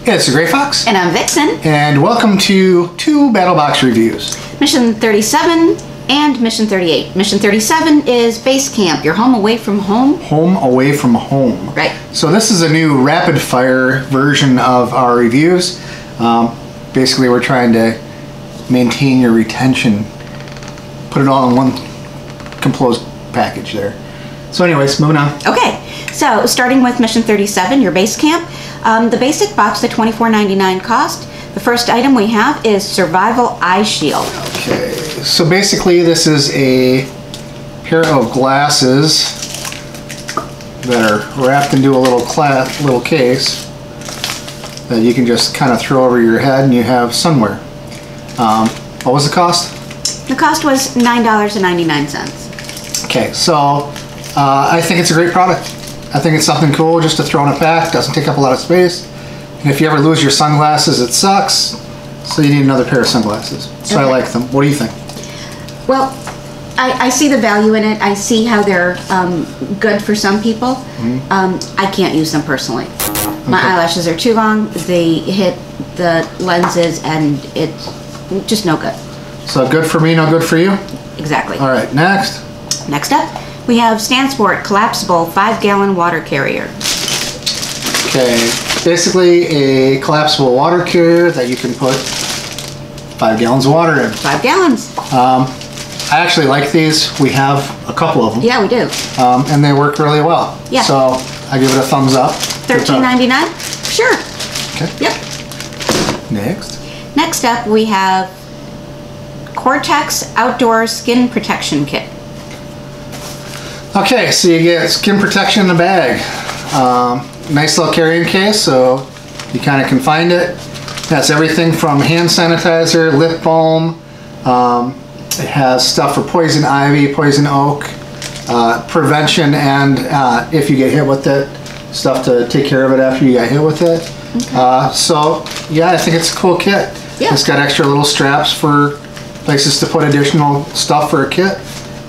It's the Gray Fox. And I'm Vixen. And welcome to two BattleBox reviews. Mission 37 and Mission 38. Mission 37 is Base Camp, your home away from home. Home away from home. Right. So this is a new rapid fire version of our reviews. Basically we're trying to maintain your retention. Put it all in one composed package there. So anyways, moving on. Okay, so starting with Mission 37, your base camp. The basic box, the $24.99 cost. The first item we have is Survival Eye Shield. Okay, so basically this is a pair of glasses that are wrapped into a little case that you can just kind of throw over your head and you have sunwear. What was the cost? The cost was $9.99. Okay, so I think it's a great product. I think it's something cool just to throw in a pack. Doesn't take up a lot of space. And if you ever lose your sunglasses, it sucks. So you need another pair of sunglasses. So okay. I like them. What do you think? Well, I see the value in it. I see how they're good for some people. Mm-hmm. I can't use them personally. Okay. My eyelashes are too long. They hit the lenses and it's just no good. So good for me, no good for you? Exactly. All right, next. Next up, we have Stansport Collapsible 5-gallon water carrier. Okay, basically a collapsible water carrier that you can put 5 gallons of water in. 5 gallons. I actually like these. We have a couple of them. Yeah, we do. And they work really well. Yeah. So I give it a thumbs up. $13.99? Sure. Okay. Yep. Next. Next up, we have Cortex Outdoor Skin Protection Kit. Okay, so you get skin protection in the bag. Nice little carrying case, so you kind of can find it. Has everything from hand sanitizer, lip balm. It has stuff for poison ivy, poison oak, prevention, and if you get hit with it, stuff to take care of it after you get hit with it. Okay. So yeah, I think it's a cool kit. Yeah. It's got extra little straps for places to put additional stuff for a kit.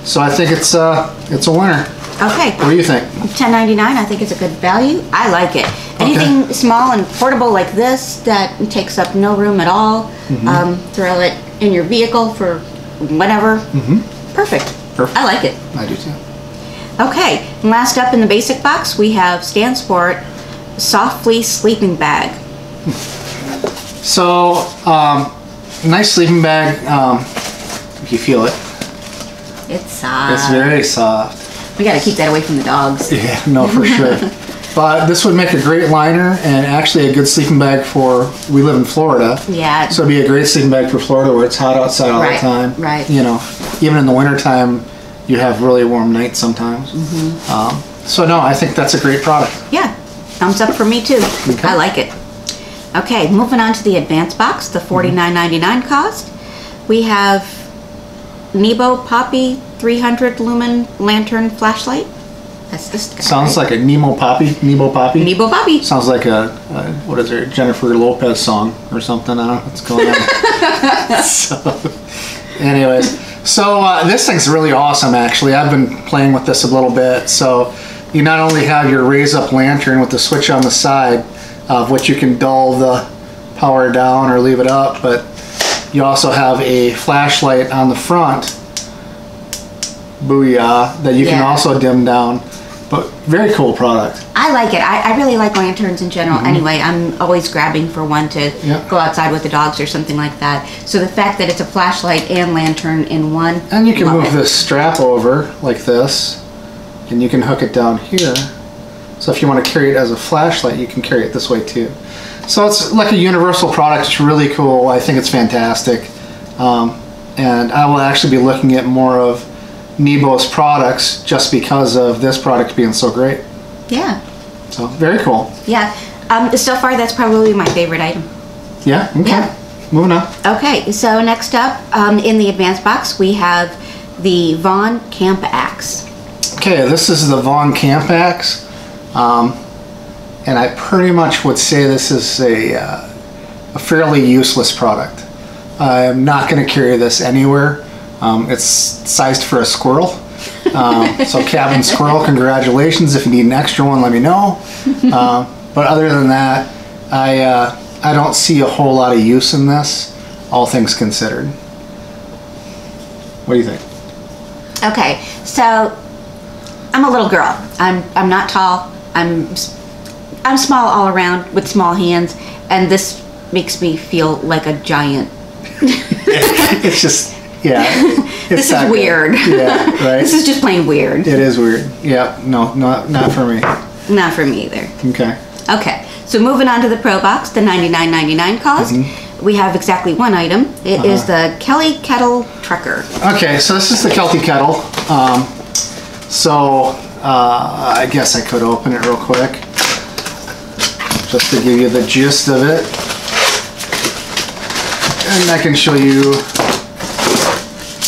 So I think it's a winner. Okay. What do you think? $10.99. I think it's a good value. I like it. Anything small and portable like this that takes up no room at all. Mm-hmm. Throw it in your vehicle for whatever. Mm-hmm. Perfect. I like it. I do too. Okay. And last up in the basic box, we have Stansport Soft Fleece Sleeping Bag. So, nice sleeping bag. If you feel it. It's soft. It's very soft. We got to keep that away from the dogs. Yeah, no, for sure. But this would make a great liner and actually a good sleeping bag for, we live in Florida. Yeah. So it'd be a great sleeping bag for Florida where it's hot outside all the time. Right. You know, even in the wintertime, you have really warm nights sometimes. Mm-hmm. So no, I think that's a great product. Yeah, thumbs up for me too. Okay. I like it. Okay, moving on to the advanced box, the $49.99 cost. We have Nebo Poppy 300 lumen lantern flashlight. That's this guy. Sounds like a Nemo Poppy. Nebo Poppy. Nebo Poppy. Sounds like a what is it? Jennifer Lopez song or something. I don't know what's going on. So, anyways, so this thing's really awesome. Actually, I've been playing with this a little bit. So you not only have your raise up lantern with the switch on the side, of which you can dull the power down or leave it up, but you also have a flashlight on the front, booyah, that you can also dim down. But very cool product. I like it. I really like lanterns in general. Mm-hmm. Anyway, I'm always grabbing for one to go outside with the dogs or something like that. So the fact that it's a flashlight and lantern in one. And you can move this strap over like this, and you can hook it down here. So if you want to carry it as a flashlight, you can carry it this way too. So it's like a universal product. It's really cool. I think it's fantastic. And I will actually be looking at more of Nebo's products just because of this product being so great. Yeah. So very cool. Yeah. So far, that's probably my favorite item. Yeah? Okay. Yeah. Moving on. Okay. So next up, in the advanced box, we have the Vaughn Camp Axe. Okay, this is the Vaughn Camp Axe. And I pretty much would say this is a fairly useless product. I'm not going to carry this anywhere. It's sized for a squirrel. So cabin squirrel, congratulations. If you need an extra one, let me know. But other than that, I don't see a whole lot of use in this, all things considered. What do you think? Okay, so I'm a little girl. I'm not tall. I'm small all around with small hands, and this makes me feel like a giant. It's just, yeah. This is weird. Yeah, right? This is just plain weird. It is weird. Yeah, no, not for me. Not for me either. Okay. Okay, so moving on to the Pro Box, the $99.99 cost. We have exactly one item. It is the Kelly Kettle Trucker. Okay, so this is the Kelty Kettle. I guess I could open it real quick, just to give you the gist of it. And I can show you.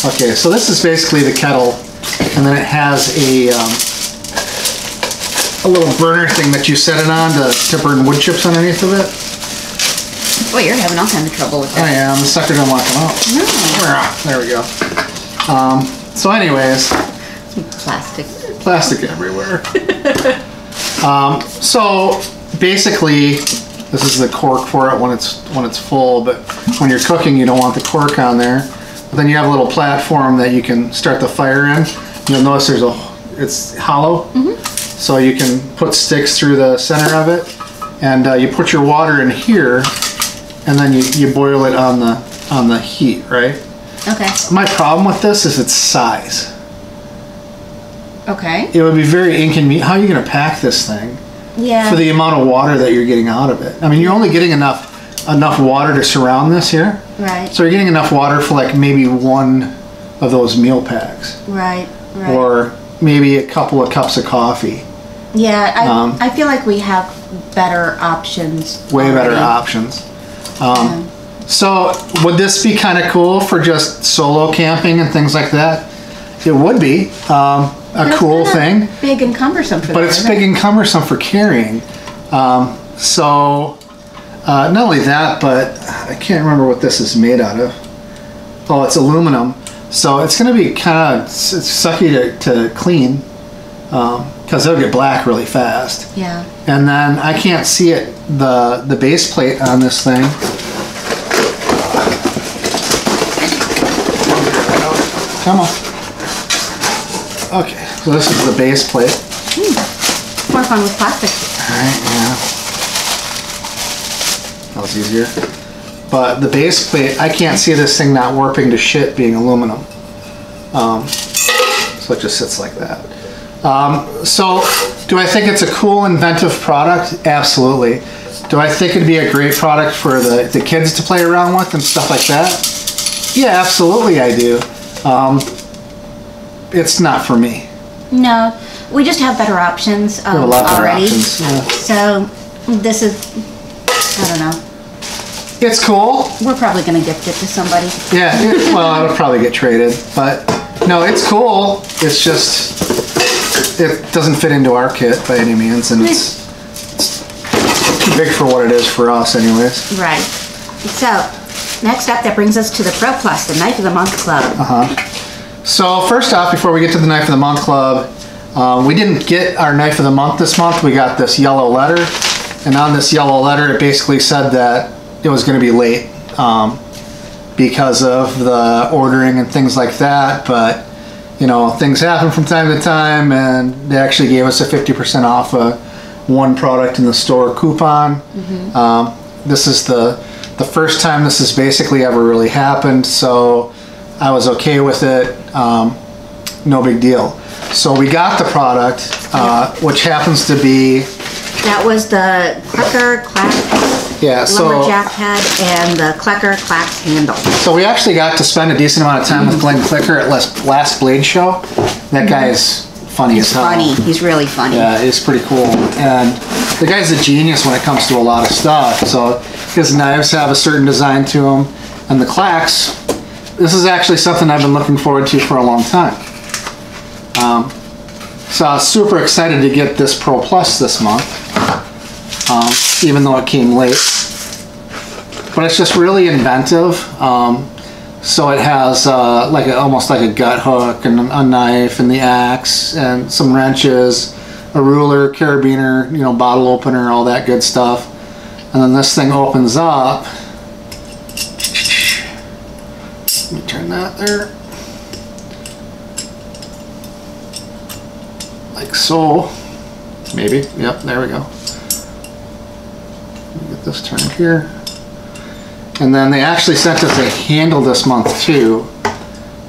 Okay, so this is basically the kettle, and then it has a little burner thing that you set it on to burn wood chips underneath of it. Boy, you're having all kinds of trouble with that. I am. The sucker don't want to come out. No. There we go. So anyways, plastic everywhere. So basically, this is the cork for it when it's full. But when you're cooking, you don't want the cork on there. But then you have a little platform that you can start the fire in. You'll notice it's hollow, so you can put sticks through the center of it, and you put your water in here, and then you boil it on the heat, right? Okay. My problem with this is its size. Okay. It would be very inconvenient. How are you going to pack this thing? Yeah. For the amount of water that you're getting out of it. I mean, you're only getting enough water to surround this here. Right. So you're getting enough water for like maybe one of those meal packs. Right. Right. Or maybe a couple of cups of coffee. Yeah, I feel like we have better options. Way already. better options. So would this be kind of cool for just solo camping and things like that? It would be a cool thing. Big and cumbersome for But it's big and cumbersome for carrying. Not only that, but I can't remember what this is made out of. Oh, it's aluminum. So it's going to be kind of sucky to clean because it'll get black really fast. Yeah. And then I can't see it, the base plate on this thing. Come on. Okay, so this is the base plate. More fun with plastic. Alright, yeah. That was easier. But the base plate, I can't see this thing not warping to shit being aluminum. So it just sits like that. So, do I think it's a cool, inventive product? Absolutely. Do I think it'd be a great product for the kids to play around with and stuff like that? Yeah, absolutely I do. It's not for me. No, we just have better options We have a lot better already. options, yeah. So this is, I don't know. It's cool. We're probably going to gift it to somebody. Yeah, well, it'll probably get traded, but no, it's cool. It's just, it doesn't fit into our kit by any means, and it's too big for what it is for us anyways. Right. So, next up, that brings us to the Pro Plus, the Knife of the Month Club. So first off, before we get to the Knife of the Month Club, we didn't get our Knife of the Month this month. We got this yellow letter, and on this yellow letter, it basically said that it was going to be late because of the ordering and things like that. But you know, things happen from time to time, and they actually gave us a 50% off one product in the store coupon. This is the first time this has basically ever really happened, so I was okay with it. No big deal. So we got the product, which happens to be... That was the Klecker Clack Lumberjack head and the Klecker Clack handle. So we actually got to spend a decent amount of time with Glenn Klecker at last Blade Show. That guy is funny as hell. Funny. He's really funny. Yeah, he's pretty cool. And the guy's a genius when it comes to a lot of stuff. So his knives have a certain design to them. And the clacks, this is actually something I've been looking forward to for a long time. So I was super excited to get this Pro Plus this month, even though it came late. But it's just really inventive. So it has almost like a gut hook and a knife and the axe and some wrenches, a ruler, carabiner, bottle opener, all that good stuff. and then this thing opens up. Let me turn that there. Like so. Maybe. Yep, there we go. Let me get this turned here. And then they actually sent us a handle this month too.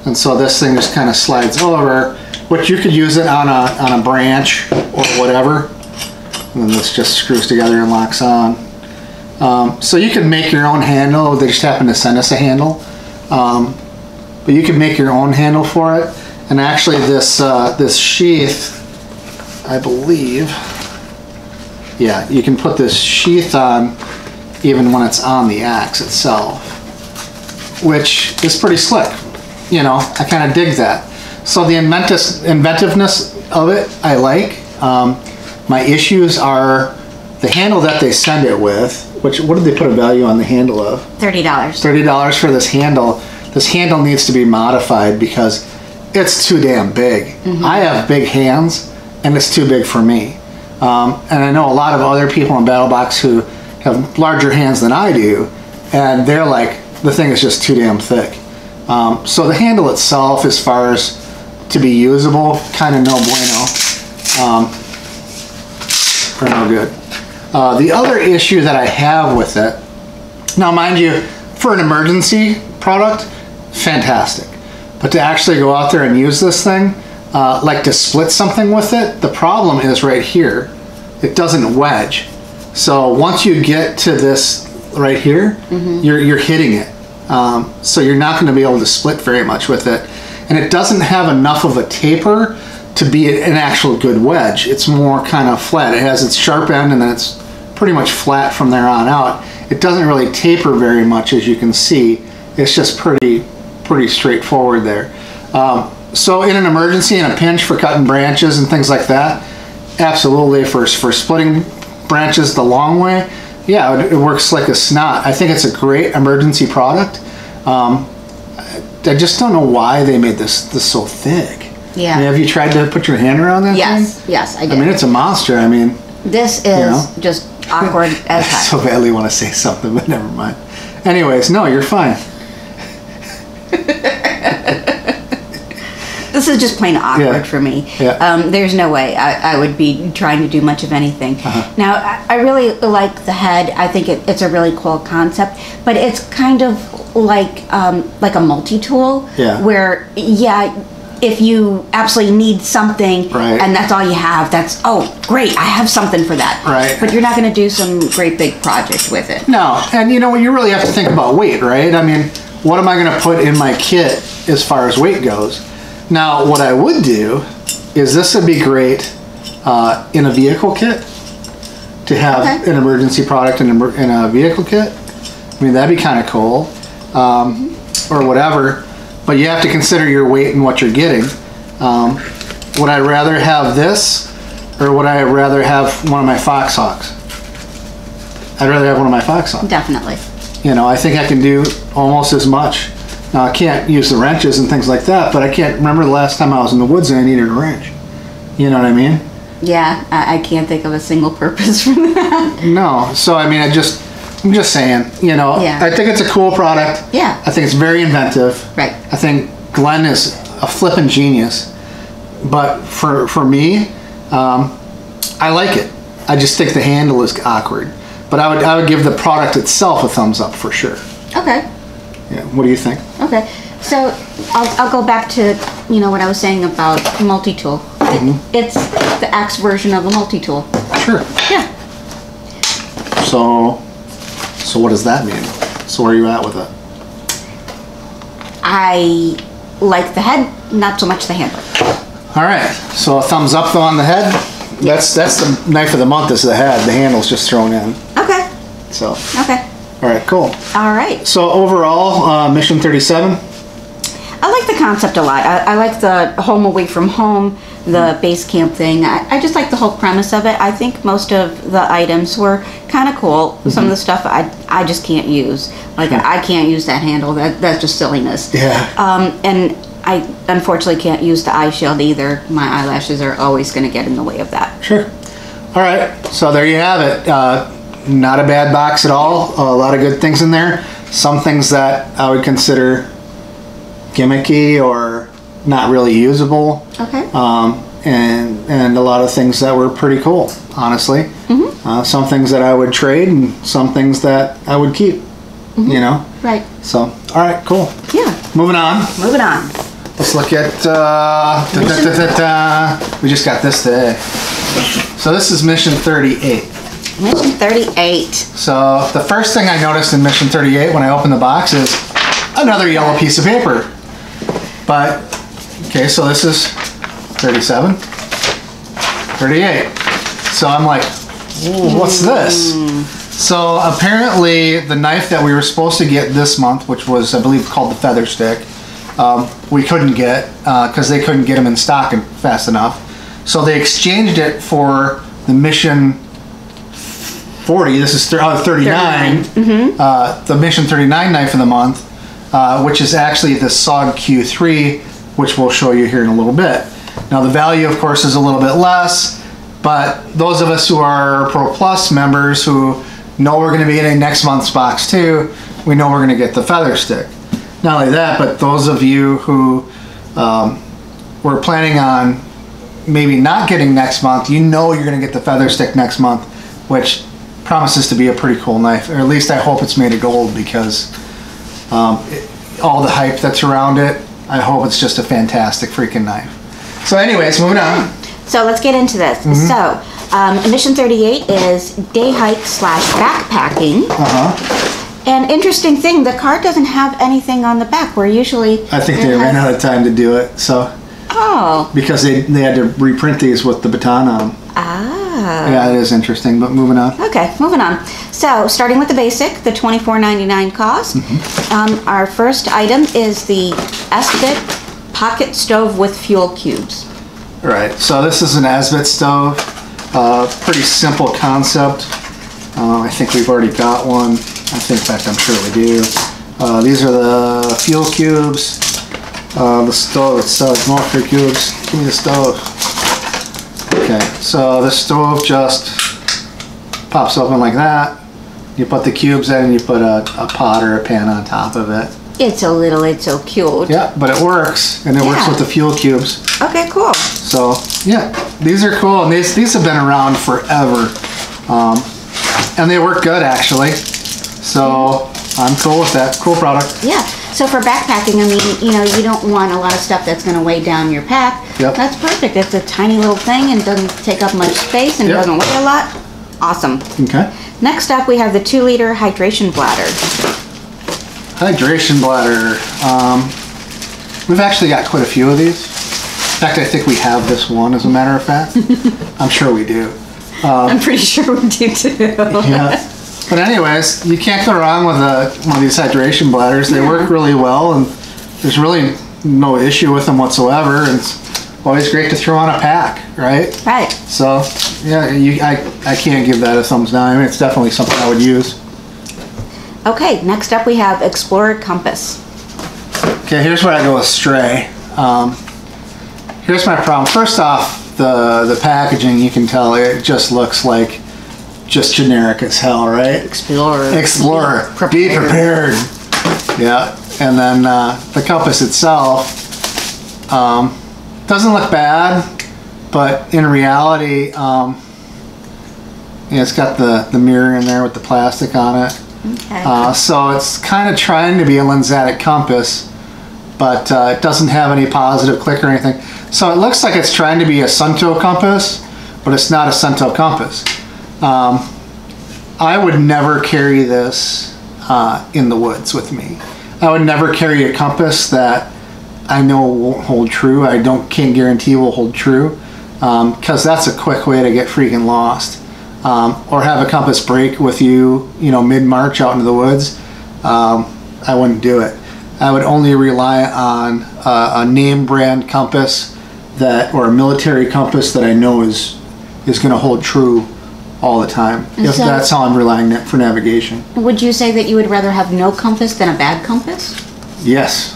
And so this thing just kind of slides over, which you could use it on a branch or whatever. And then this just screws together and locks on. So you can make your own handle. They just happened to send us a handle. But you can make your own handle for it. And actually this sheath, I believe, yeah, you can put this sheath on even when it's on the axe itself, which is pretty slick. You know, I kind of dig that. So the inventiveness of it, I like. My issues are the handle that they send it with, which, what did they put a value on the handle of? $30. $30 for this handle. This handle needs to be modified because it's too damn big. I have big hands and it's too big for me. And I know a lot of other people in BattleBox who have larger hands than I do, and they're like, the thing is just too damn thick. So the handle itself, as far as to be usable, kind of no bueno, or no good. The other issue that I have with it, now mind you, for an emergency product, fantastic. But to actually go out there and use this thing, like to split something with it, the problem is right here. It doesn't wedge. So once you get to this right here, you're hitting it. So you're not going to be able to split very much with it. And it doesn't have enough of a taper to be an actual good wedge. It's more kind of flat. It has its sharp end and then it's pretty much flat from there on out. It doesn't really taper very much, as you can see. It's just pretty straightforward there. So in an emergency, in a pinch for cutting branches and things like that, absolutely for splitting branches the long way, yeah, it works like a snot. I think it's a great emergency product. I just don't know why they made this so thick. Yeah. I mean, have you tried to put your hand around that thing? Yes, I did. I mean, it's a monster. I mean, this is just awkward as heck. I so badly want to say something, but never mind. Anyways, no, you're fine. This is just plain awkward for me. Yeah. There's no way I would be trying to do much of anything. Now, I really like the head. I think it's a really cool concept, but it's kind of like a multi-tool. Yeah. Where, yeah, if you absolutely need something and that's all you have, that's, oh, great, I have something for that. Right. But you're not going to do some great big project with it. No, and you know, you really have to think about weight, right? I mean, what am I going to put in my kit as far as weight goes? Now, what I would do is this would be great in a vehicle kit, to have an emergency product in a vehicle kit. I mean, that'd be kind of cool, or whatever. But you have to consider your weight and what you're getting. Would I rather have this, or would I rather have one of my Foxhawks? I'd rather have one of my Foxhawks. Definitely. You know, I think I can do almost as much. Now, I can't use the wrenches and things like that, but I can't remember the last time I was in the woods and I needed a wrench. You know what I mean? Yeah, I can't think of a single purpose for that. No, so I mean, I'm just saying, you know, I think it's a cool product. Yeah. I think it's very inventive. Right. I think Glenn is a flippin' genius. But for me, I like it. I just think the handle is awkward. But I would give the product itself a thumbs up for sure. Okay. Yeah. What do you think? Okay. So I'll go back to, you know, what I was saying about multi-tool. It's the axe version of a multi-tool. Sure. Yeah. So what does that mean? So where are you at with it? I like the head, not so much the handle. All right. So a thumbs up though on the head. That's the knife of the month is the head. The handle's just thrown in. Okay. So. Okay. All right. Cool. All right. So overall, Mission 37. I like the concept a lot. I like the home away from home, the base camp thing. I just like the whole premise of it. I think most of the items were kind of cool. Some of the stuff I just can't use. Like I can't use that handle. That's just silliness. Yeah. And I unfortunately can't use the eye shield either. My eyelashes are always going to get in the way of that. Sure. All right. So there you have it. not a bad box at all. A lot of good things in there. Some things that I would consider gimmicky or not really usable. Okay. And a lot of things that were pretty cool, honestly. Some things that I would trade and some things that I would keep, you know? Right. So, all right, cool. Yeah. Moving on. Moving on. Let's look at, we just got this today. So this is Mission 38. Mission 38. So the first thing I noticed in Mission 38 when I opened the box is another yellow piece of paper. But, okay, so this is 37, 38. So I'm like, ooh, what's this? So apparently the knife that we were supposed to get this month, which was, I believe, called the Feather Stick, we couldn't get because they couldn't get them in stock fast enough. So they exchanged it for the Mission 40. This is 39. The Mission 39 knife of the month, which is actually the SOG Q3, which we'll show you here in a little bit. Now the value, of course, is a little bit less, but those of us who are Pro Plus members who know we're going to be getting next month's box too, we know we're going to get the Feather Stick. Not only that, but those of you who were planning on maybe not getting next month, you know you're going to get the Feather Stick next month, which promises to be a pretty cool knife. Or at least I hope it's made of gold, because all the hype that's around it, I hope it's just a fantastic freaking knife. So anyways, moving on. So let's get into this. So Mission 38 is day hike / backpacking. And interesting thing, the card doesn't have anything on the back, where usually I think they ran out of time to do it, so. Oh. Because they had to reprint these with the baton on them. Ah. Yeah, it is interesting, but moving on. Okay, moving on. So, starting with the basic, the $24.99 cost. Our first item is the Esbit Pocket Stove with Fuel Cubes. Right, so this is an Esbit stove. Pretty simple concept. I think we've already got one. In fact, I'm sure we do. These are the fuel cubes. The stove itself, more fuel cubes. Give me the stove. Okay, so the stove just pops open like that. You put the cubes in and you put a pot or a pan on top of it. It's so cute. Yeah, but it works, and it works with the fuel cubes. Okay, cool. So, yeah, these are cool, and these have been around forever. And they work good, actually. So, I'm cool with that. Cool product. Yeah. So for backpacking, I mean, you know, you don't want a lot of stuff that's going to weigh down your pack. Yep. That's perfect. It's a tiny little thing and doesn't take up much space and doesn't weigh a lot. Awesome. Okay. Next up, we have the 2-liter hydration bladder. Hydration bladder. We've actually got quite a few of these. In fact, I think we have this one, as a matter of fact. I'm sure we do. I'm pretty sure we do too. Yeah. But anyways, you can't go wrong with one of these hydration bladders. They work really well, and there's really no issue with them whatsoever. And it's always great to throw on a pack, right? Right. So, yeah, I can't give that a thumbs down. I mean, it's definitely something I would use. Okay, next up we have Explorer Compass. Okay, here's where I go astray. Here's my problem. First off, the packaging, you can tell it just looks like just generic as hell, right? Explorer. Be prepared. Yeah, and then the compass itself doesn't look bad, but in reality, yeah, it's got the mirror in there with the plastic on it. Okay. So it's kind of trying to be a lensatic compass, but it doesn't have any positive click or anything. So it looks like it's trying to be a Suunto compass, but it's not a Suunto compass. I would never carry this in the woods with me. I would never carry a compass that I know won't hold true. Can't guarantee will hold true, because that's a quick way to get freaking lost. Or have a compass break with you, mid-march out into the woods. I wouldn't do it. I would only rely on a name brand compass or a military compass that I know is going to hold true all the time. If that's how I'm relying for navigation. Would you say that you would rather have no compass than a bad compass? Yes.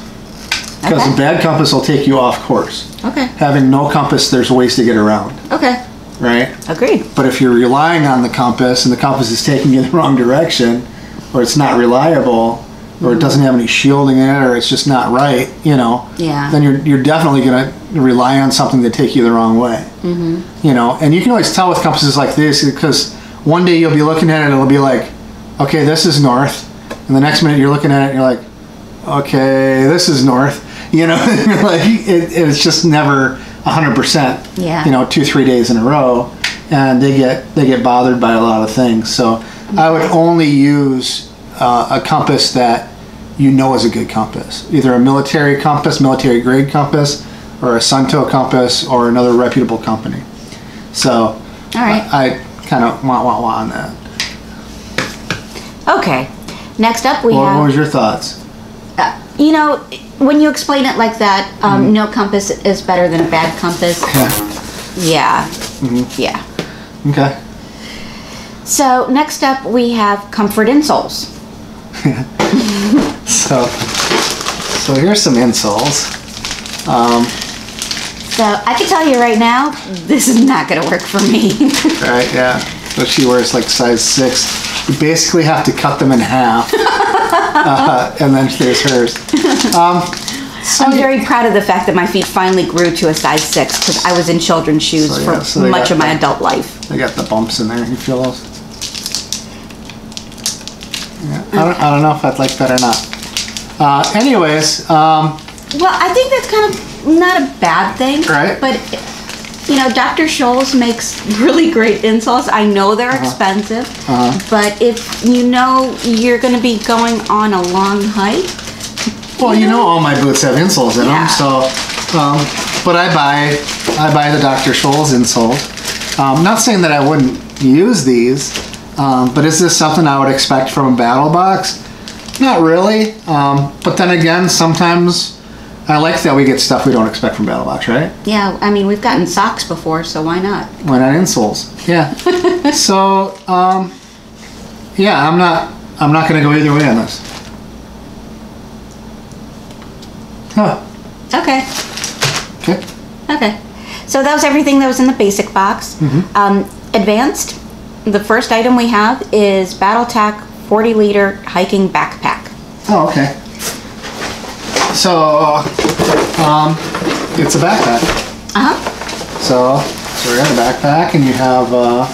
Because a bad compass will take you off course. Okay. Having no compass, there's ways to get around. Okay. right? Agreed. But if you're relying on the compass and the compass is taking you in the wrong direction, or it's not reliable, or it doesn't have any shielding in it, or it's just not right, you know, Yeah. then you're definitely going to rely on something to take you the wrong way. You know, and you can always tell with compasses like this because one day you'll be looking at it, it'll be like, okay, this is north, and the next minute you're looking at it and you're like, okay, this is north. You know, like it's just never 100%. Yeah. You know, 2-3 days in a row, and they get bothered by a lot of things. So I would only use a compass that you know is a good compass, either a military compass, military grade compass, or a Sunto compass, or another reputable company. So All right. I kind of want on that. Okay. Next up, we What have. was your thoughts? You know, when you explain it like that, no compass is better than a bad compass. Yeah. Yeah. Okay. So next up, we have comfort insoles. So here's some insoles. So I can tell you right now, this is not going to work for me. Right, yeah. So she wears like size 6. You basically have to cut them in half. And then there's hers. I'm very proud of the fact that my feet finally grew to a size 6 because I was in children's shoes for much of my adult life. They got the bumps in there. You feel those? Yeah, I don't know if I'd like that or not. Anyways, Well, I think that's kind of not a bad thing. Right. But, you know, Dr. Scholl's makes really great insoles. I know they're expensive. But if you know you're going to be going on a long hike. well, you know all my boots have insoles in Yeah. them, so. But I buy the Dr. Scholl's insoles. Not saying that I wouldn't use these, but is this something I would expect from a battle box? Not really. But then again, sometimes I like that we get stuff we don't expect from battle box, right? Yeah, I mean, we've gotten socks before, so why not? Why not insoles? Yeah. So, yeah, I'm not going to go either way on this. Huh. Okay. Okay. Okay. So that was everything that was in the basic box. Advanced, the first item we have is BattleTech 40-liter hiking backpack. Oh, okay. So, it's a backpack. So we got a backpack, and you have a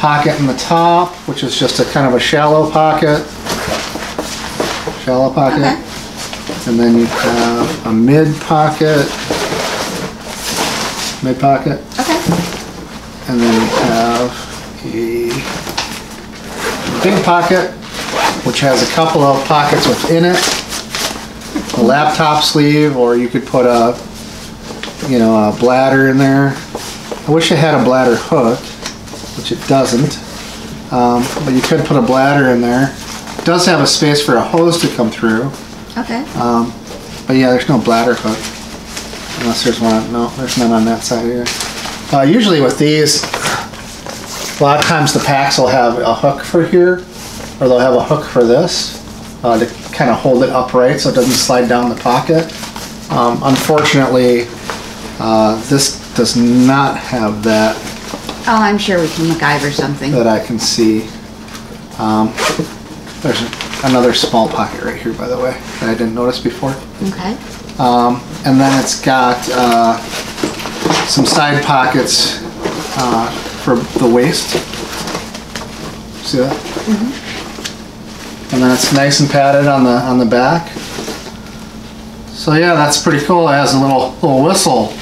pocket in the top, which is just a kind of a shallow pocket. Okay. And then you have a mid pocket. Okay. And then you have a big pocket, which has a couple of pockets within it. A laptop sleeve, or you could put a bladder in there. I wish it had a bladder hook, which it doesn't. But you could put a bladder in there. It does have a space for a hose to come through. Okay. But yeah, there's no bladder hook. Unless there's one. No, there's none on that side here. Usually with these, a lot of times the packs will have a hook for here, or they'll have a hook for this to kind of hold it upright so it doesn't slide down the pocket. Unfortunately, this does not have that Oh, I'm sure we can MacGyver something. that I can see. There's another small pocket right here, by the way, that I didn't notice before. Okay. And then it's got some side pockets for the waist. See that? And then it's nice and padded on the back. So yeah, that's pretty cool. It has a little whistle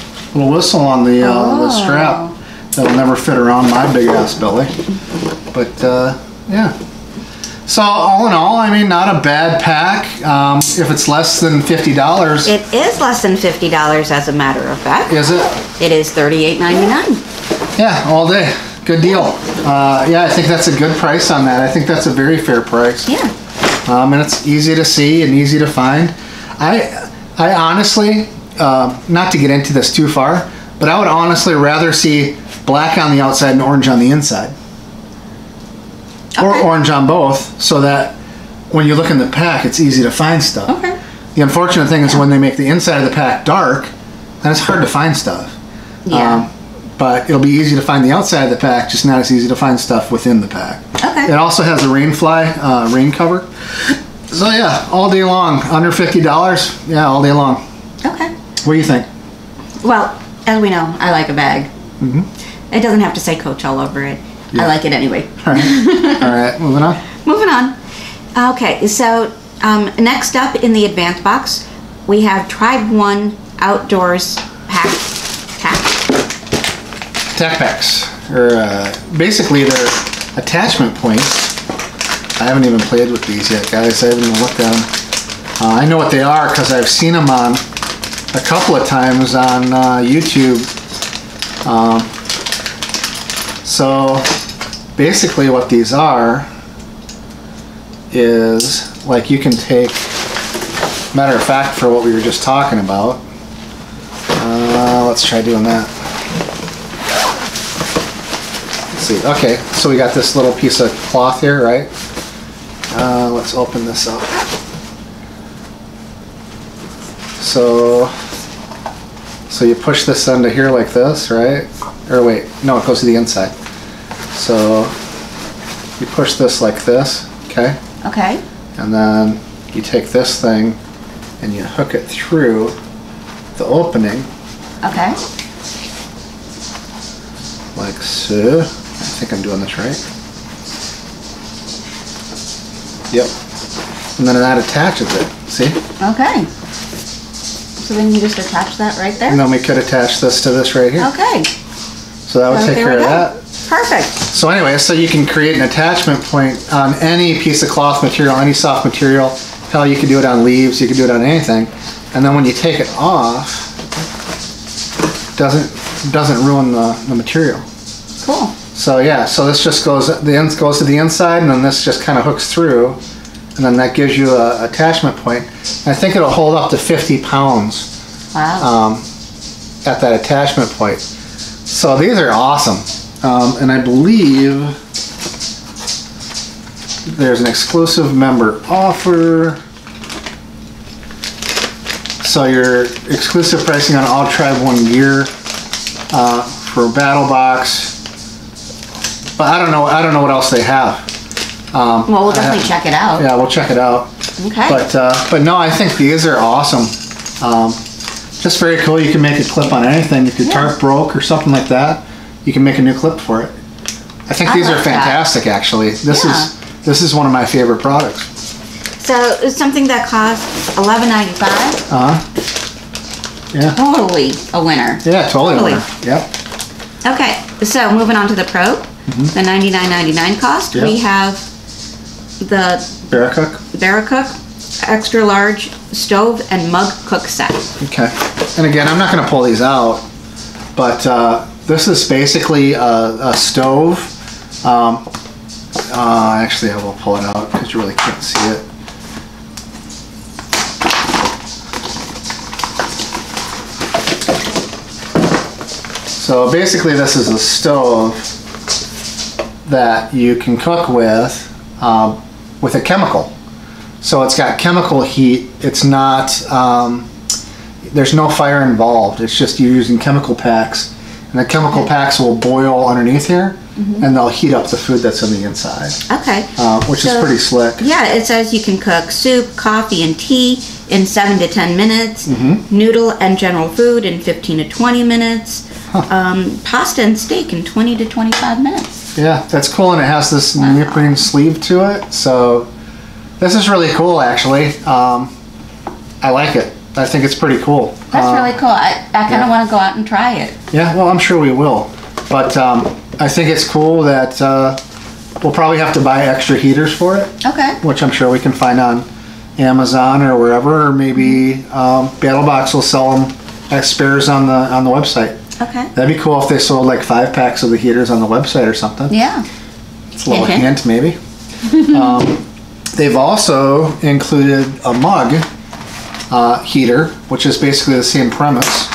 on the strap that'll never fit around my big ass belly. But yeah. So all in all, I mean, not a bad pack. If it's less than $50, It is less than $50 as a matter of fact. is it? It is $38.99. Yeah, all day. Good deal. Yeah, I think that's a good price on that. I think that's a very fair price. Yeah. And it's easy to see and easy to find. I honestly, not to get into this too far, but I would honestly rather see black on the outside and orange on the inside. Or Okay. orange on both, so that when you look in the pack, it's easy to find stuff. Okay. The unfortunate thing is when they make the inside of the pack dark, then it's hard to find stuff. Yeah. but it'll be easy to find the outside of the pack, just not as easy to find stuff within the pack. Okay. It also has a rain fly, rain cover. So yeah, all day long, under $50, yeah, all day long. Okay. What do you think? Well, as we know, I like a bag. It doesn't have to say Coach all over it. Yeah. I like it anyway. All right, all right, moving on. Moving on. Okay, so next up in the advanced box, we have Tribe One Outdoors Pack. Tack packs, or basically they're attachment points. I haven't even played with these yet, guys. I haven't even looked at them. I know what they are because I've seen them on a couple of times on YouTube. So basically what these are is, like, you can take, matter of fact, for what we were just talking about, let's try doing that. Let's see. Okay, so we got this little piece of cloth here, right? Let's open this up. So you push this under here like this, right? Or wait, no, it goes to the inside. So you push this like this, okay? Okay. And then you take this thing and you hook it through the opening. Okay. Like so. I think I'm doing this right. Yep. And then that attaches it. See? Okay. So then you just attach that right there? And then we could attach this to this right here. Okay. So that would So take there care we of go. that. Perfect. So anyway, so you can create an attachment point on any piece of cloth material, any soft material. Hell, you could do it on leaves, you could do it on anything. And then when you take it off, doesn't ruin the material. Cool. So yeah, so this just goes, the end goes to the inside, and then this just kind of hooks through, and then that gives you a attachment point. And I think it'll hold up to 50 pounds Wow. at that attachment point. So these are awesome. And I believe there's an exclusive member offer. So your exclusive pricing on all Tribe One gear for Battle Box. But I don't know what else they have. Well, we'll definitely check it out. Yeah, we'll check it out. Okay. But no, I think these are awesome. Just very cool. You can make a clip on anything. If your tarp broke or something like that, you can make a new clip for it. I think these are like fantastic. Actually, this is one of my favorite products. So it's something that costs $11.95. Yeah. Totally a winner. Yeah, totally. Totally. Yep. Okay, so moving on to the Pro, the $99.99 cost. Yep. We have the Baracook. Baracook extra large stove and mug cook set. Okay. And again, I'm not going to pull these out, but this is basically a stove. Actually, I will pull it out because you really can't see it. So basically, this is a stove that you can cook with a chemical. So it's got chemical heat. It's not, there's no fire involved. It's just you're using chemical packs. And the chemical packs will boil underneath here, and they'll heat up the food that's on the inside. Okay. Which is pretty slick. Yeah, it says you can cook soup, coffee, and tea in 7 to 10 minutes, noodle and general food in 15 to 20 minutes, pasta and steak in 20 to 25 minutes. Yeah, that's cool, and it has this neoprene sleeve to it. So this is really cool, actually. I like it. I think it's pretty cool. That's really cool. I kind of want to go out and try it. Yeah, well, I'm sure we will. But I think it's cool that we'll probably have to buy extra heaters for it. Okay. Which I'm sure we can find on Amazon or wherever, or maybe BattleBox will sell them as spares on the website. Okay. That'd be cool if they sold like 5 packs of the heaters on the website or something. Yeah. It's a little hint, maybe. They've also included a mug heater, which is basically the same premise.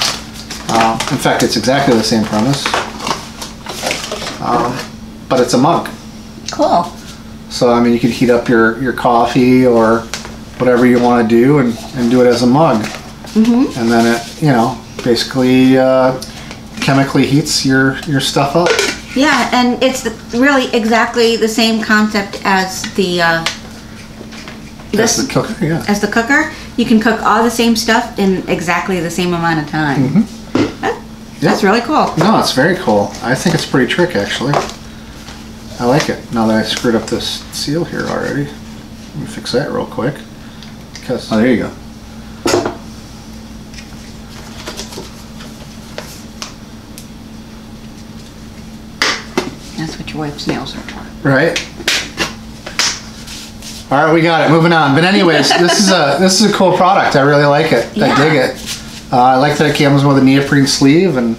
In fact, it's exactly the same premise. But it's a mug. Cool. So, I mean, you could heat up your coffee or whatever you want to do and do it as a mug. And then it, basically chemically heats your stuff up. Yeah, and it's really exactly the same concept as the As the cooker, yeah. As the cooker. You can cook all the same stuff in exactly the same amount of time. That's really cool. No, it's very cool. I think it's a pretty trick, actually. I like it. Now that I screwed up this seal here already, let me fix that real quick. Oh, there you go. That's what your wife's nails are for. Right. All right, we got it. Moving on. But anyways, this is a cool product. I really like it. Yeah. I dig it. I like that it comes with a neoprene sleeve and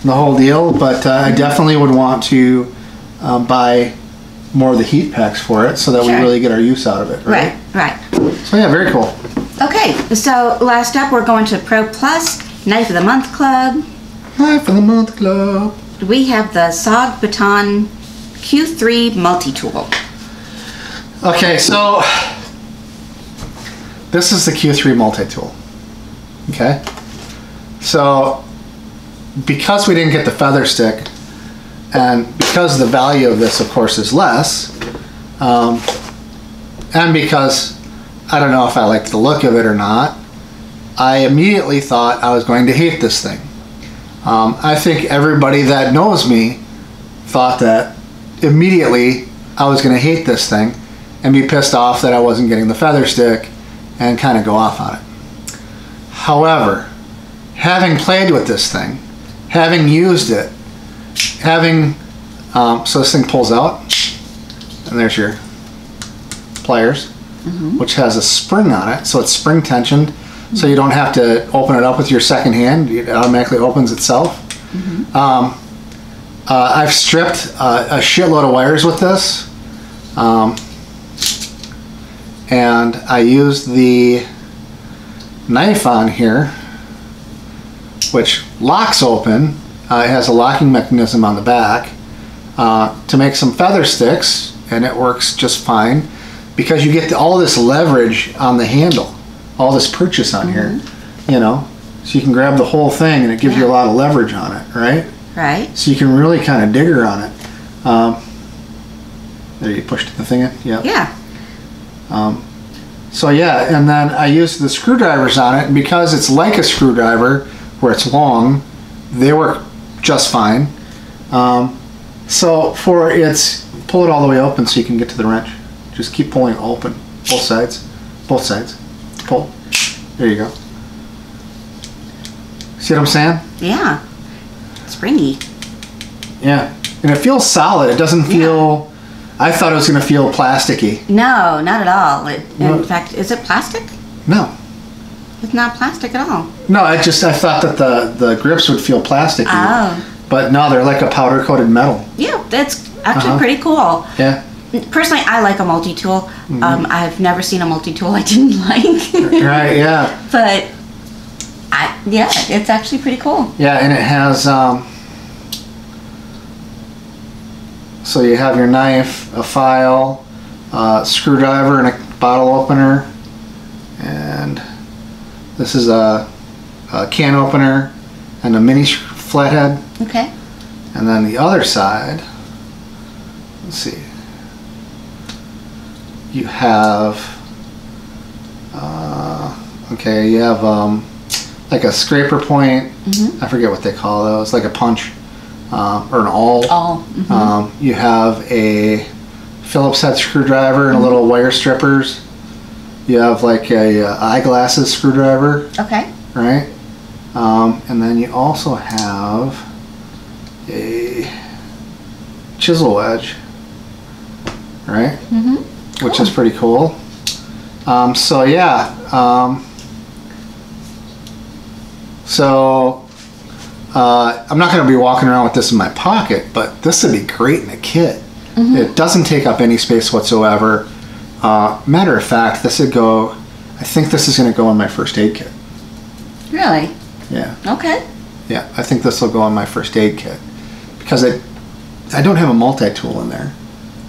the whole deal. But I definitely would want to buy more of the heat packs for it so that we really get our use out of it. Right. Right. So yeah, very cool. Okay. So last up, we're going to Pro Plus Knife of the Month Club. Knife of the Month Club. We have the SOG Baton Q3 Multi-Tool. Okay, so this is the Q3 multi-tool. Okay, so because we didn't get the feather stick, and because the value of this, of course, is less, and because I don't know if I liked the look of it or not, I immediately thought I was going to hate this thing. I think everybody that knows me thought that immediately I was going to hate this thing and be pissed off that I wasn't getting the feather stick and kind of go off on it. However, having played with this thing, having used it, having, so this thing pulls out, and there's your pliers, which has a spring on it, so it's spring tensioned, so you don't have to open it up with your second hand, it automatically opens itself. I've stripped a shitload of wires with this. And I used the knife on here, which locks open. It has a locking mechanism on the back to make some feather sticks, and it works just fine because you get all this leverage on the handle, all this purchase on here, you know, so you can grab the whole thing and it gives you a lot of leverage on it, right? Right. So you can really kind of dig her on it. There, you pushed the thing in? Yeah. So yeah, and then I used the screwdrivers on it, and because it's like a screwdriver where it's long, they work just fine. So for its, pull it all the way open so you can get to the wrench. Just keep pulling it open, both sides, pull. There you go. See what I'm saying? Yeah. Springy. Yeah, and it feels solid. It doesn't feel. I thought it was going to feel plasticky. No, not at all. In fact, is it plastic? No. It's not plastic at all. No, I thought that the grips would feel plasticky. Oh. But no, they're like a powder coated metal. Yeah, that's actually pretty cool. Yeah. Personally, I like a multi-tool. I've never seen a multi-tool I didn't like. Right, yeah. But, yeah, it's actually pretty cool. Yeah, and it has, so you have your knife, a file, screwdriver, and a bottle opener. And this is a can opener and a mini flathead. Okay. And then the other side, let's see, you have, you have like a scraper point, I forget what they call those, like a punch or an awl. You have a Phillips head screwdriver and a little wire strippers. You have like a eyeglasses screwdriver. Okay. Right? And then you also have a chisel wedge, right? Which is pretty cool. So yeah, I'm not going to be walking around with this in my pocket, but this would be great in a kit. It doesn't take up any space whatsoever. Matter of fact, this would go, I think this is going to go in my first aid kit. Really? Yeah. Okay. Yeah, I think this will go in my first aid kit because I don't have a multi-tool in there.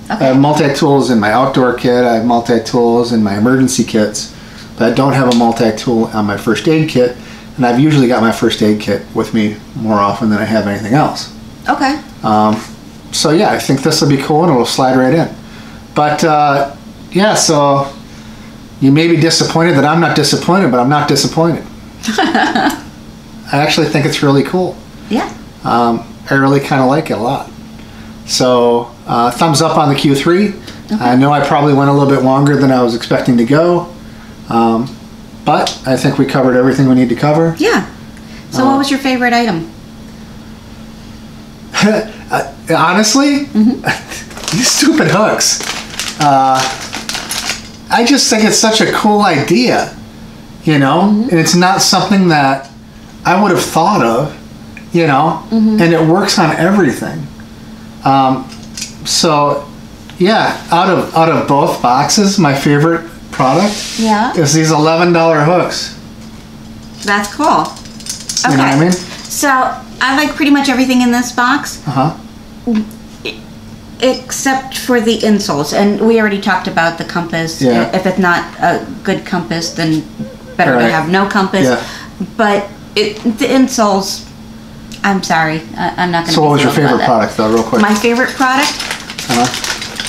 Okay. I have multi-tools in my outdoor kit, I have multi-tools in my emergency kits, but I don't have a multi-tool on my first aid kit, and I've usually got my first aid kit with me more often than I have anything else. Okay. So yeah, I think this will be cool and it'll slide right in. But yeah, so you may be disappointed that I'm not disappointed, but I'm not disappointed. I actually think it's really cool. Yeah. I really kind of like it a lot. So thumbs up on the Q3. Okay. I know I probably went a little bit longer than I was expecting to go, but I think we covered everything we need to cover. Yeah. So what was your favorite item? Honestly, these stupid hooks. I just think it's such a cool idea, you know, and it's not something that I would have thought of, you know, and it works on everything. So yeah, out of both boxes, my favorite product is these $11 hooks. That's cool. Okay. You know what I mean? So I like pretty much everything in this box. Except for the insoles, and we already talked about the compass. Yeah. If it's not a good compass, then better to have no compass. Yeah. But the insoles, I'm sorry, I'm not going to. So what was your favorite product, though, real quick? My favorite product,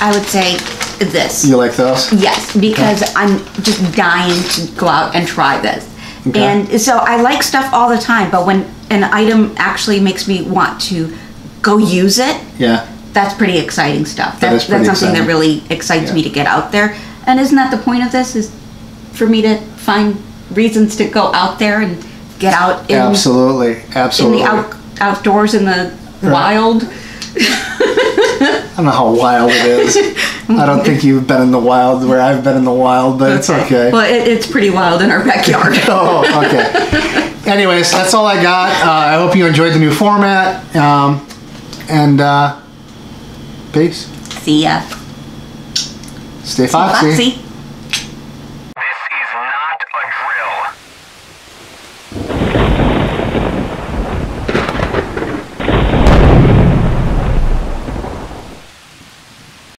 I would say this. You like those? Yes, because I'm just dying to go out and try this. Okay. And so I like stuff all the time, but when an item actually makes me want to go use it, that's pretty exciting stuff. That's something that really excites me to get out there. And isn't that the point of this? Is for me to find reasons to go out there and get out in absolutely in the outdoors in the wild. I don't know how wild it is. I don't think you've been in the wild where I've been in the wild, but it's okay. Well, it's pretty wild in our backyard. Oh, okay. Anyways, that's all I got. I hope you enjoyed the new format. And peace. See ya. Stay foxy.